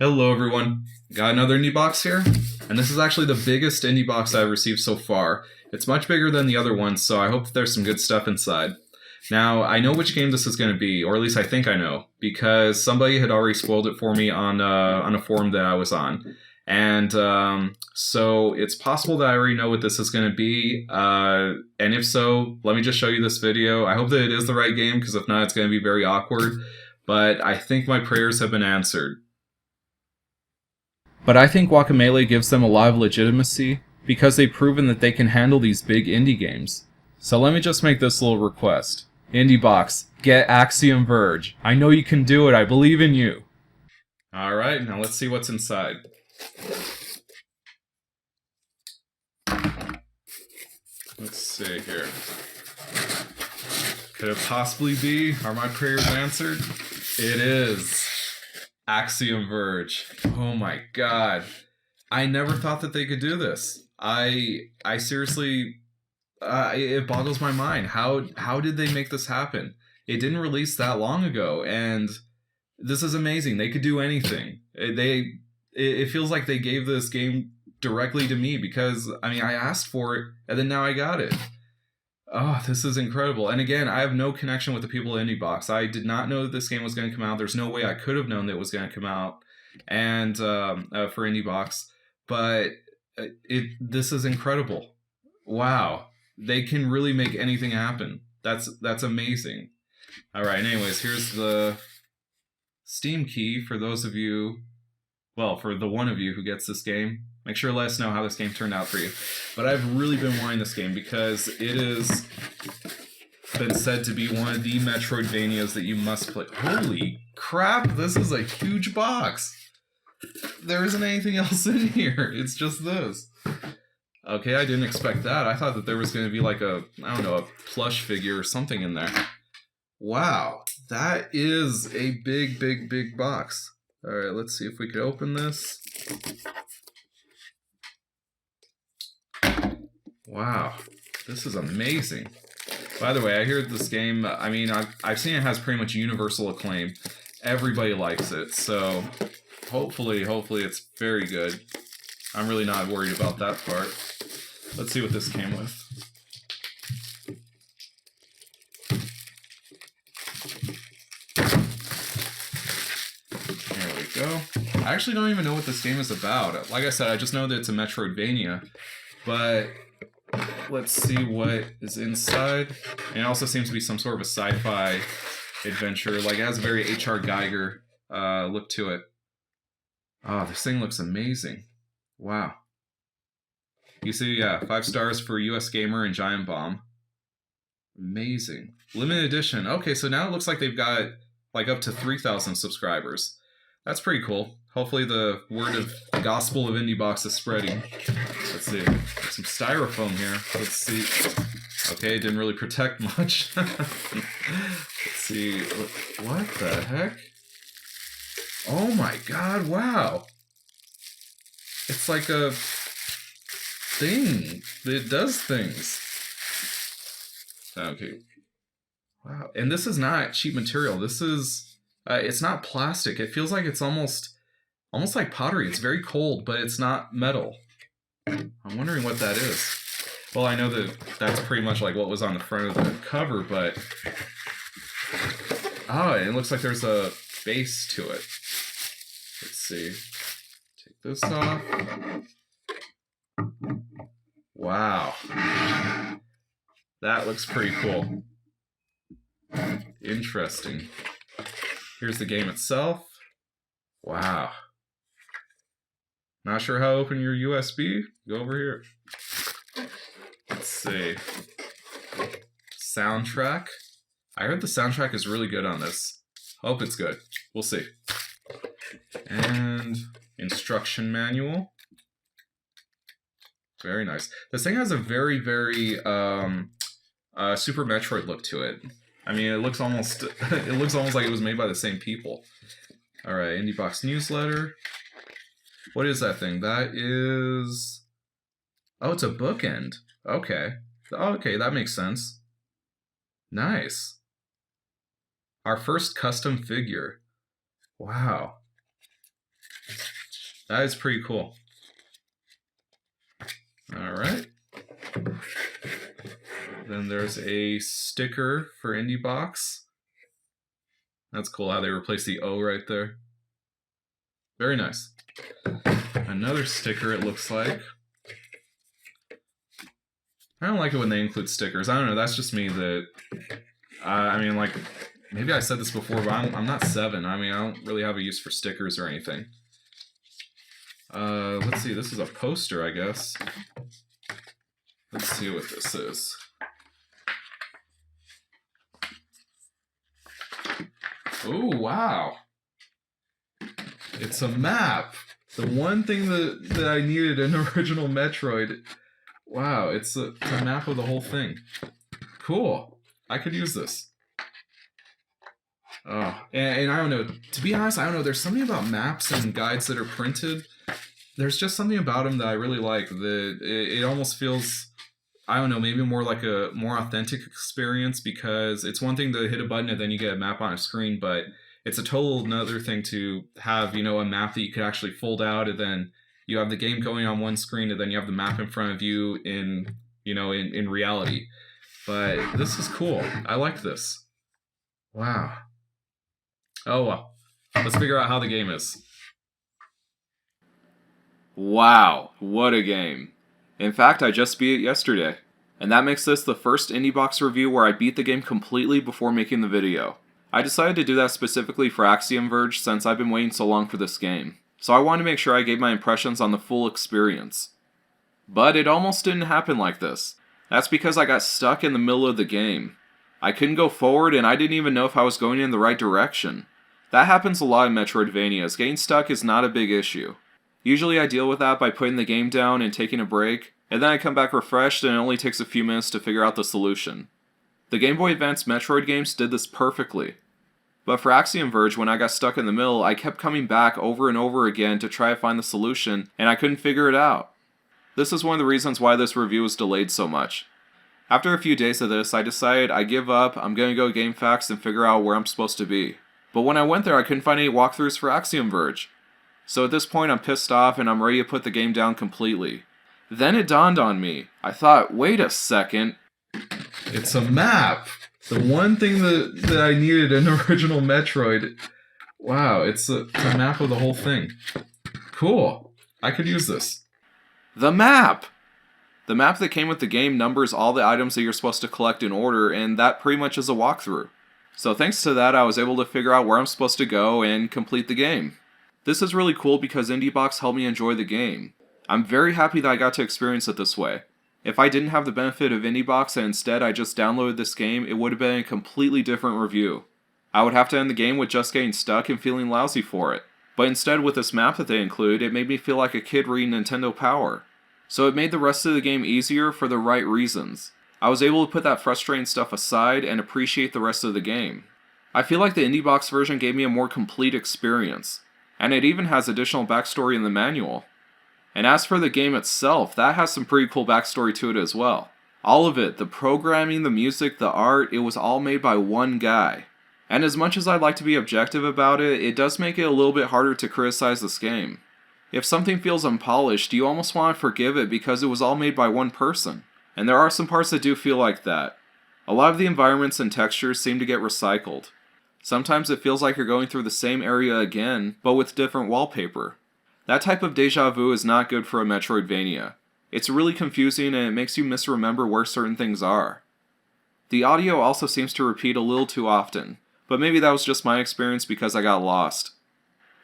Hello everyone, got another Indiebox here, and this is actually the biggest Indiebox I've received so far. It's much bigger than the other ones, so I hope that there's some good stuff inside. Now, I know which game this is going to be, or at least I think I know, because somebody had already spoiled it for me on a forum that I was on. And so it's possible that I already know what this is going to be, and if so, let me just show you this video. I hope that it is the right game, because if not, it's going to be very awkward, but I think my prayers have been answered. But I think Guacamelee gives them a lot of legitimacy because they've proven that they can handle these big indie games. So let me just make this little request. Indiebox, get Axiom Verge. I know you can do it, I believe in you. Alright, now let's see what's inside. Let's see here. Could it possibly be? Are my prayers answered? It is. Axiom Verge. Oh my god. I never thought that they could do this. I seriously, it boggles my mind. How did they make this happen? It didn't release that long ago, and this is amazing. They could do anything. It feels like they gave this game directly to me because, I mean, I asked for it, and then now I got it. Oh, this is incredible. And again, I have no connection with the people at Indiebox. I did not know that this game was going to come out. There's no way I could have known that it was going to come out and for Indiebox. But this is incredible. Wow. They can really make anything happen. That's amazing. All right, anyways, here's the Steam key for those of you, well, for the one of you who gets this game. Make sure to let us know how this game turned out for you. But I've really been wanting this game because it has been said to be one of the Metroidvanias that you must play. Holy crap, this is a huge box. There isn't anything else in here. It's just this. Okay, I didn't expect that. I thought that there was going to be like a, I don't know, a plush figure or something in there. Wow, that is a big, big, big box. All right, let's see if we could open this. Wow, this is amazing. By the way, I hear this game, I mean, I've seen it has pretty much universal acclaim. Everybody likes it, so hopefully it's very good. I'm really not worried about that part. Let's see what this came with. There we go. I actually don't even know what this game is about. Like I said, I just know that it's a Metroidvania, but let's see what is inside. And it also seems to be some sort of a sci-fi adventure. Like, it has a very H.R. Geiger look to it. Oh, this thing looks amazing. Wow. You see, yeah, 5 stars for US Gamer and Giant Bomb. Amazing. Limited edition. Okay, so now it looks like they've got like up to 3,000 subscribers. That's pretty cool. Hopefully the word of the gospel of Indiebox is spreading. Let's see. Some styrofoam here. Let's see. Okay, it didn't really protect much. Let's see. What the heck? Oh my god, wow. It's like a thing. It does things. Okay. Wow. And this is not cheap material. This is, it's not plastic. It feels like it's almost like pottery. It's very cold, but it's not metal. I'm wondering what that is. Well, I know that that's pretty much like what was on the front of the cover, but oh, it looks like there's a base to it. Let's see. Take this off. Wow. That looks pretty cool. Interesting. Here's the game itself. Wow. Not sure how to open your USB? Go over here. Let's see. Soundtrack. I heard the soundtrack is really good on this. Hope it's good. We'll see. And instruction manual. Very nice. This thing has a very, very Super Metroid look to it. I mean, it looks almost like it was made by the same people. All right, Indiebox newsletter. What is that thing? That is, oh, it's a bookend. Okay. Okay, that makes sense. Nice. Our first custom figure. Wow. That is pretty cool. Alright. Then there's a sticker for Indiebox. That's cool how they replaced the O right there. Very nice. Another sticker, it looks like. I don't like it when they include stickers. I don't know, that's just me that... I mean, like, maybe I said this before, but I'm not 7. I mean, I don't really have a use for stickers or anything. Let's see, this is a poster, I guess. Let's see what this is. Oh, wow. It's a map. The one thing that I needed in original Metroid. Wow, it's a map of the whole thing. Cool. I could use this. Oh, and I don't know. To be honest, I don't know. There's something about maps and guides that are printed. There's just something about them that I really like. That it almost feels... I don't know, maybe more like a more authentic experience, because it's one thing to hit a button and then you get a map on a screen, but it's a total another thing to have, you know, a map that you could actually fold out, and then you have the game going on one screen and then you have the map in front of you in, you know, in reality. But this is cool. I like this. Wow. Oh well. Let's figure out how the game is. Wow, what a game. In fact, I just beat it yesterday. And that makes this the first Indiebox review where I beat the game completely before making the video. I decided to do that specifically for Axiom Verge since I've been waiting so long for this game. So I wanted to make sure I gave my impressions on the full experience. But it almost didn't happen like this. That's because I got stuck in the middle of the game. I couldn't go forward and I didn't even know if I was going in the right direction. That happens a lot in Metroidvanias. Getting stuck is not a big issue. Usually I deal with that by putting the game down and taking a break, and then I come back refreshed and it only takes a few minutes to figure out the solution. The Game Boy Advance Metroid games did this perfectly. But for Axiom Verge, when I got stuck in the middle, I kept coming back over and over again to try to find the solution, and I couldn't figure it out. This is one of the reasons why this review was delayed so much. After a few days of this, I decided I give up, I'm going to go to GameFAQs and figure out where I'm supposed to be. But when I went there, I couldn't find any walkthroughs for Axiom Verge. So at this point I'm pissed off and I'm ready to put the game down completely. Then it dawned on me. I thought, wait a second. It's a map. The one thing that I needed in original Metroid. Wow, it's a map of the whole thing. Cool. I could use this. The map! The map that came with the game numbers all the items that you're supposed to collect in order, and that pretty much is a walkthrough. So thanks to that, I was able to figure out where I'm supposed to go and complete the game. This is really cool because Indiebox helped me enjoy the game. I'm very happy that I got to experience it this way. If I didn't have the benefit of Indiebox and instead I just downloaded this game, it would have been a completely different review. I would have to end the game with just getting stuck and feeling lousy for it. But instead, with this map that they include, it made me feel like a kid reading Nintendo Power. So it made the rest of the game easier for the right reasons. I was able to put that frustrating stuff aside and appreciate the rest of the game. I feel like the Indiebox version gave me a more complete experience. And it even has additional backstory in the manual. And as for the game itself, that has some pretty cool backstory to it as well. All of it, the programming, the music, the art, it was all made by one guy. And as much as I'd like to be objective about it, it does make it a little bit harder to criticize this game. If something feels unpolished, you almost want to forgive it because it was all made by one person. And there are some parts that do feel like that. A lot of the environments and textures seem to get recycled. Sometimes it feels like you're going through the same area again, but with different wallpaper. That type of deja vu is not good for a Metroidvania. It's really confusing and it makes you misremember where certain things are. The audio also seems to repeat a little too often, but maybe that was just my experience because I got lost.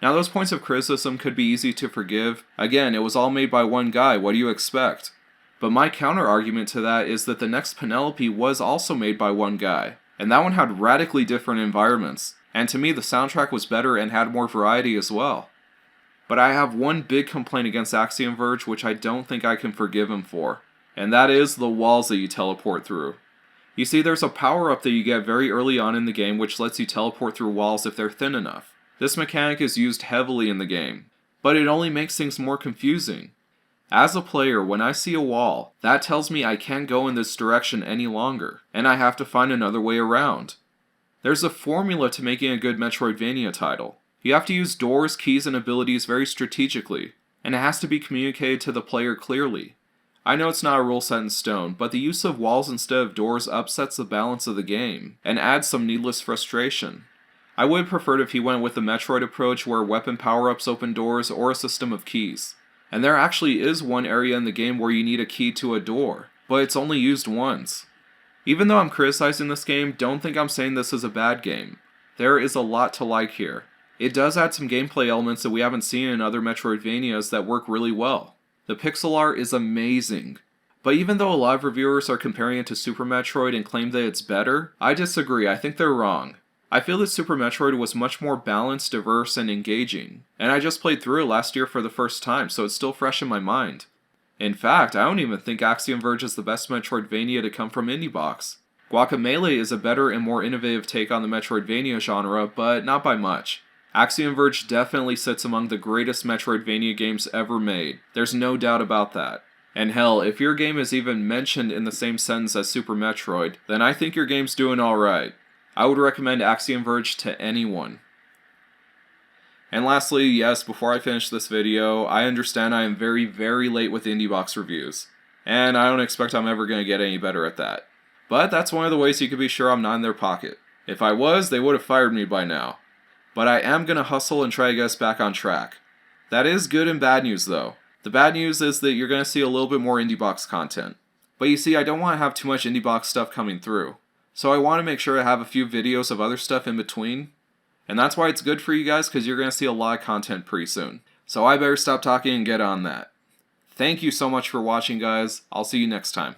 Now those points of criticism could be easy to forgive. Again, it was all made by one guy, what do you expect? But my counter-argument to that is that the next Penelope was also made by one guy. And that one had radically different environments, and to me the soundtrack was better and had more variety as well. But I have one big complaint against Axiom Verge which I don't think I can forgive him for, and that is the walls that you teleport through. You see, there's a power-up that you get very early on in the game which lets you teleport through walls if they're thin enough. This mechanic is used heavily in the game, but it only makes things more confusing. As a player, when I see a wall, that tells me I can't go in this direction any longer, and I have to find another way around. There's a formula to making a good Metroidvania title, You have to use doors, keys, and abilities very strategically, and it has to be communicated to the player clearly. I know it's not a rule set in stone, but the use of walls instead of doors upsets the balance of the game, and adds some needless frustration. I would have preferred if he went with the Metroid approach where weapon power-ups open doors or a system of keys. And there actually is one area in the game where you need a key to a door, but it's only used once. Even though I'm criticizing this game, don't think I'm saying this is a bad game. There is a lot to like here. It does add some gameplay elements that we haven't seen in other Metroidvanias that work really well. The pixel art is amazing. But even though a lot of reviewers are comparing it to Super Metroid and claim that it's better, I disagree. I think they're wrong. I feel that Super Metroid was much more balanced, diverse, and engaging, and I just played through it last year for the first time, so it's still fresh in my mind. In fact, I don't even think Axiom Verge is the best Metroidvania to come from Indiebox. Guacamelee is a better and more innovative take on the Metroidvania genre, but not by much. Axiom Verge definitely sits among the greatest Metroidvania games ever made. There's no doubt about that. And hell, if your game is even mentioned in the same sentence as Super Metroid, then I think your game's doing alright. I would recommend Axiom Verge to anyone. And lastly, yes, before I finish this video, I understand I am very, very late with Indiebox reviews. And I don't expect I'm ever going to get any better at that. But that's one of the ways you can be sure I'm not in their pocket. If I was, they would have fired me by now. But I am going to hustle and try to get us back on track. That is good and bad news though. The bad news is that you're going to see a little bit more Indiebox content. But you see, I don't want to have too much Indiebox stuff coming through. So I want to make sure to have a few videos of other stuff in between. And that's why it's good for you guys, because you're going to see a lot of content pretty soon. So I better stop talking and get on that. Thank you so much for watching, guys. I'll see you next time.